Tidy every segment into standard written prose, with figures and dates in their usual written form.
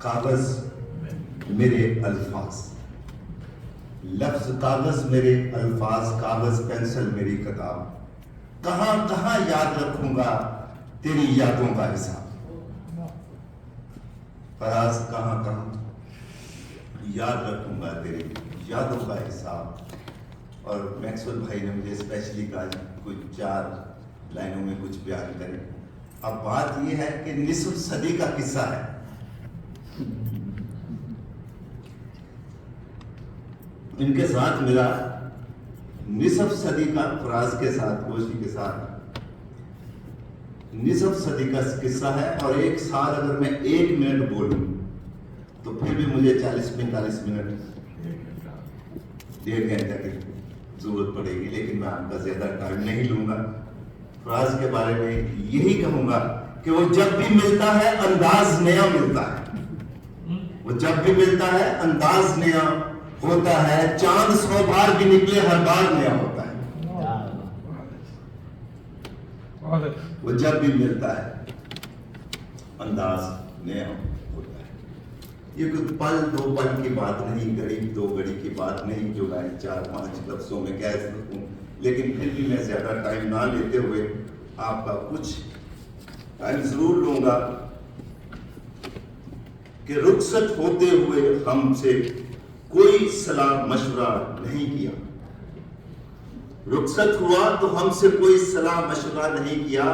کاغذ میرے الفاظ، لفظ کاغذ میرے الفاظ، کاغذ پینسل میری کتاب، کہاں کہاں یاد رکھوں گا تیری یادوں کا حساب، فراز کہاں کہاں یاد رکھوں گا تیری یادوں کا حساب۔ اور میکسول بھائی نے مجھے اسپیشلی کہا کچھ 4 لائنوں میں کچھ بیان کریں۔ اب بات یہ ہے کہ نصف صدی کا قصہ ہے، ان کے ساتھ ملا نصف صدی کا، فراز کے ساتھ، کوشی کے ساتھ نصف صدی کا قصہ ہے۔ اور 1 سال اگر میں 1 منٹ بولوں تو پھر بھی مجھے 40-45 منٹ 1.5 گھنٹہ کی ضرورت پڑے گی، لیکن میں آپ کا زیادہ ٹائم نہیں لوں گا۔ فراز کے بارے میں یہی کہوں گا کہ وہ جب بھی ملتا ہے انداز نیا ملتا ہے، وہ جب بھی ملتا ہے انداز نیا ہوتا ہے، چاند 100 بار بھی نکلے ہر بار نیا ہوتا ہے، وہ جب بھی ملتا ہے انداز نیا ہوتا ہے۔ یہ کوئی پل 2 پل کی بات نہیں، گھڑی 2 گھڑی کی بات نہیں جو میں 4-5 لفظوں میں کہہ سکوں، لیکن پھر بھی میں زیادہ ٹائم نہ لیتے ہوئے آپ کا کچھ ٹائم ضرور لوں گا کہ رخصت ہوتے ہوئے ہم سے کوئی صلاح مشورہ نہیں کیا، رخصت ہوا تو ہم سے کوئی صلاح مشورہ نہیں کیا،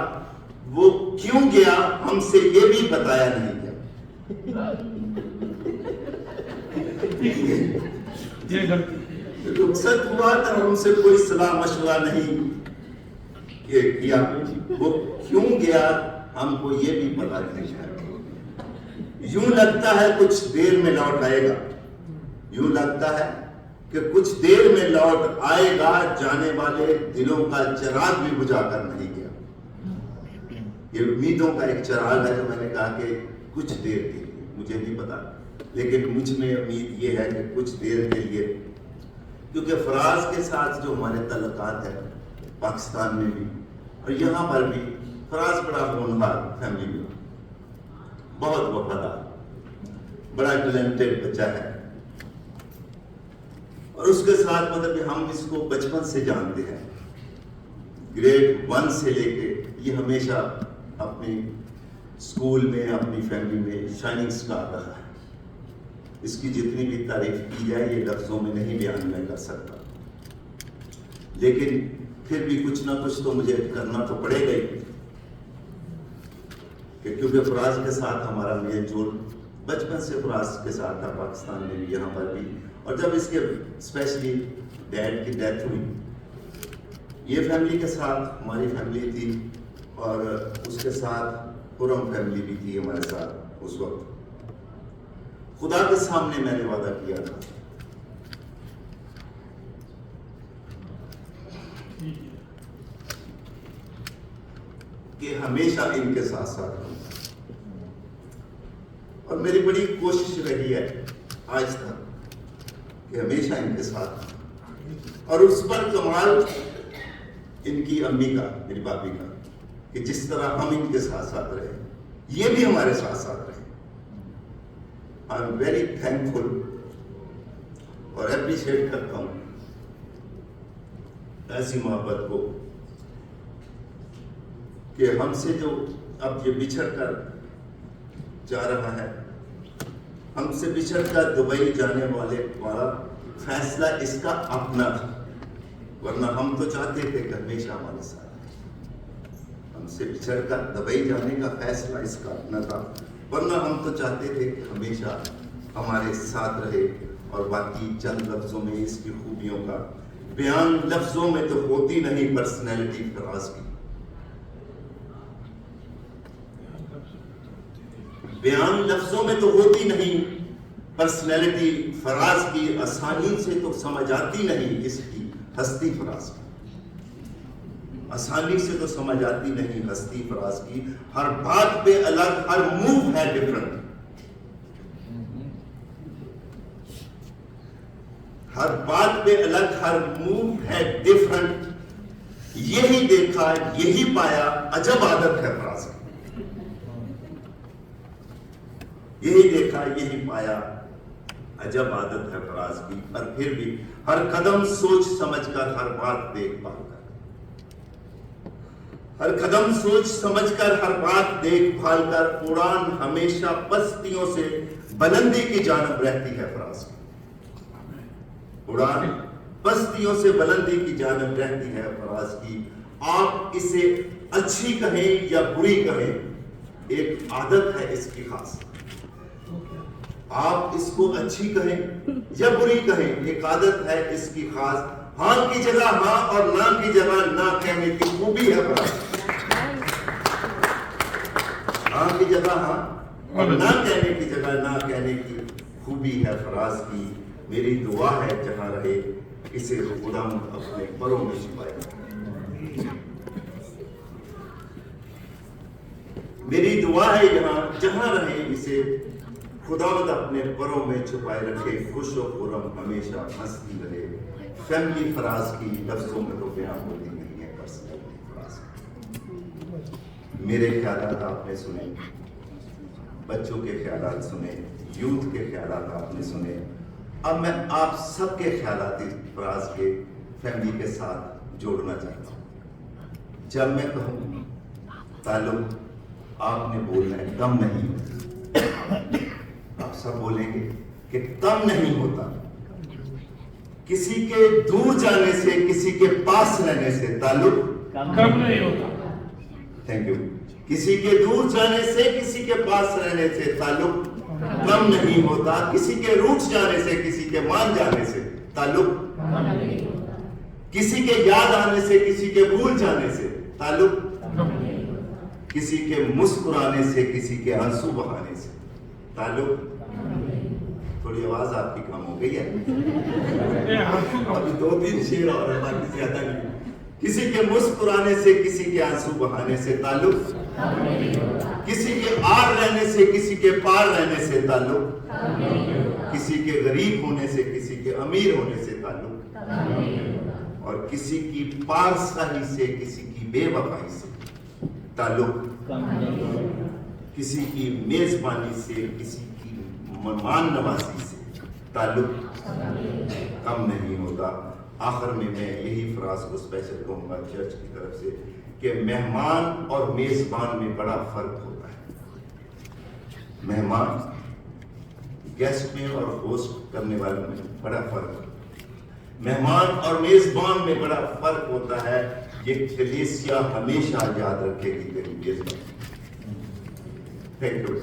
وہ کیوں گیا ہم سے یہ بھی بتایا نہیں گیا۔ رخصت ہوا تو ہم سے کوئی صلاح مشورہ نہیں کیا، وہ کیوں گیا ہم کو یہ بھی پتا نہیں ہے۔ یوں لگتا ہے کچھ دیر میں لوٹ آئے گا، یوں لگتا ہے کہ کچھ دیر میں لوٹ آئے گا، جانے والے دلوں کا چراغ بھی بجھا کر نہیں گیا۔ یہ امیدوں کا ایک چراغ ہے جو میں نے کہا کہ کچھ دیر کے لیے، مجھے نہیں پتا، لیکن مجھ میں امید یہ ہے کہ کچھ دیر کے لیے، کیونکہ فراز کے ساتھ جو ہمارے تعلقات ہیں پاکستان میں بھی اور یہاں پر بھی، فراز بڑا ہونہار فیملی میں، بہت وفادار، بڑا ٹیلنٹڈ بچہ ہے، اور اس کے ساتھ مطلب کہ ہم اس کو بچپن سے جانتے ہیں، گریڈ 1 سے لے کے یہ ہمیشہ اپنی اسکول میں، اپنی فیملی میں شائننگ سٹار رہا ہے۔ اس کی جتنی بھی تعریف کی جائے یہ لفظوں میں نہیں بیان میں کر سکتا، لیکن پھر بھی کچھ نہ کچھ تو مجھے کرنا تو پڑے گا ہی، کہ کیونکہ فراز کے ساتھ ہمارا میل جول بچپن سے فراز کے ساتھ تھا، پاکستان میں بھی، یہاں پر بھی، اور جب اس کے اسپیشلی ڈیڈ کی ڈیتھ ہوئی، یہ فیملی کے ساتھ ہماری فیملی تھی، اور اس کے ساتھ پورم فیملی بھی تھی ہمارے ساتھ اس وقت۔ خدا کے سامنے میں نے وعدہ کیا تھا کہ ہمیشہ ان کے ساتھ ساتھ رہوں گا، اور میری بڑی کوشش رہی ہے آج تک کہ ہمیشہ ان کے ساتھ، اور اس پر کمال ان کی امی کا، میری باپی کا، کہ جس طرح ہم ان کے ساتھ ساتھ رہے یہ بھی ہمارے ساتھ ساتھ رہے۔ آئی ایم ویری تھینکفل اور اپریشیٹ کرتا ہوں ایسی محبت کو کہ ہم سے جو اب یہ بچھڑ کر جا رہا ہے، ہم سے بچھڑ کر دبئی جانے والا فیصلہ اس کا اپنا تھا، ورنہ ہم تو چاہتے تھے کہ ہمیشہ ہمارے ساتھ رہے۔ ہم سے بچھڑ کر دبئی جانے کا فیصلہ اس کا اپنا تھا، ورنہ ہم تو چاہتے تھے کہ ہمیشہ ہمارے ساتھ رہے۔ اور باقی چند لفظوں میں اس کی خوبیوں کا بیان لفظوں میں تو ہوتی نہیں، پرسنالٹی فراز کی بیان لفظوں میں تو ہوتی نہیں، پرسنالٹی فراز کی آسانی سے تو سمجھ آتی نہیں، اس کی ہستی فراز کی آسانی سے تو سمجھ آتی نہیں، ہستی فراز کی ہر بات پہ الگ، ہر موو ہے ڈفرنٹ، ہر بات پہ الگ، ہر موو ہے ڈفرنٹ۔ یہی دیکھا، یہی پایا، عجب عادت ہے فراز کی۔ یہی دیکھا یہی پایا، عجب عادت ہے فراز کی، اور پھر بھی ہر قدم سوچ سمجھ کر، ہر بات دیکھ بھال کر، ہر قدم سوچ سمجھ کر، ہر بات دیکھ بھال کر، اڑان ہمیشہ پستیوں سے بلندی کی جانب رہتی ہے فراز کی، اڑان پستیوں سے بلندی کی جانب رہتی ہے فراز کی۔ آپ اسے اچھی کہیں یا بری کہیں، ایک عادت ہے اس کی خاص، آپ اس کو اچھی کہیں یا بری کہیں، ایک عادت ہے اس کی خاص، ہاں کی جگہ ہاں اور نہ کی جگہ نہ کہنے کی خوبی ہے فراز، ہاں کی جگہ ہاں اور نہ کہنے کی جگہ نہ کہنے کی خوبی ہے فراز کی۔ میری دعا ہے جہاں رہے اسے خدا اپنے پروں میں چھپائے، میری دعا ہے جہاں رہے اسے خداوند اپنے پروں میں چھپائے رکھے، خوش و خرم ہمیشہ ہنستی رہے۔ فیملی فراز کی لفظوں میں تو بیان ہوتی نہیں ہے، پرسنل فراز کی۔ میرے خیالات آپ نے سنے، بچوں کے خیالات سنے، یوتھ کے خیالات آپ نے سنے، اب میں آپ سب کے خیالات فراز کے فیملی کے ساتھ جوڑنا چاہتا ہوں۔ جب میں کہوں تعلق، آپ نے بولنا ہے کم نہیں ہوتا، آپ سب بولیں گے کہ کم نہیں ہوتا، کسی کے دور جانے سے کسی کے پاس رہنے سے تعلق کم نہیں ہوتا۔ Thank you. کسی کے دور جانے سے کسی کے پاس رہنے سے تعلق کم نہیں ہوتا، کسی کے روٹ جانے سے کسی کے مان جانے سے تعلق کم نہیں ہوتا، کسی کے یاد آنے سے کسی کے بھول جانے سے تعلق کم نہیں ہوتا، کسی کے مسکرانے سے کسی کے آنسو بہانے سے تعلق۔ تھوڑی آواز آپ کی کم ہو گئی ہے، ابھی 2-3 شعر اور ہے، باقی زیادہ نہیں۔ کسی کے مسکرانے سے کسی کے آنسو بہانے سے تعلق، کسی کے آر رہنے سے کسی کے پار رہنے سے تعلق، کسی کے غریب ہونے سے کسی کے امیر ہونے سے تعلق، اور کسی کی پارسائی سے کسی کی بے وفائی سے تعلق، کسی کی میزبانی سے کسی کی مہمان نوازی سے تعلق کم نہیں ہوتا۔ آخر میں یہی فراز کو اسپیشل کہوں گا چرچ کی طرف سے کہ مہمان اور میزبان میں بڑا فرق ہوتا ہے۔ مہمان گیسٹ میں اور ہوسٹ کرنے والوں میں بڑا فرق ہوتا ہے، مہمان اور میزبان میں بڑا فرق ہوتا ہے۔ یہ کلیسیا ہمیشہ یاد رکھے گی تیری میزبان۔ Thank you.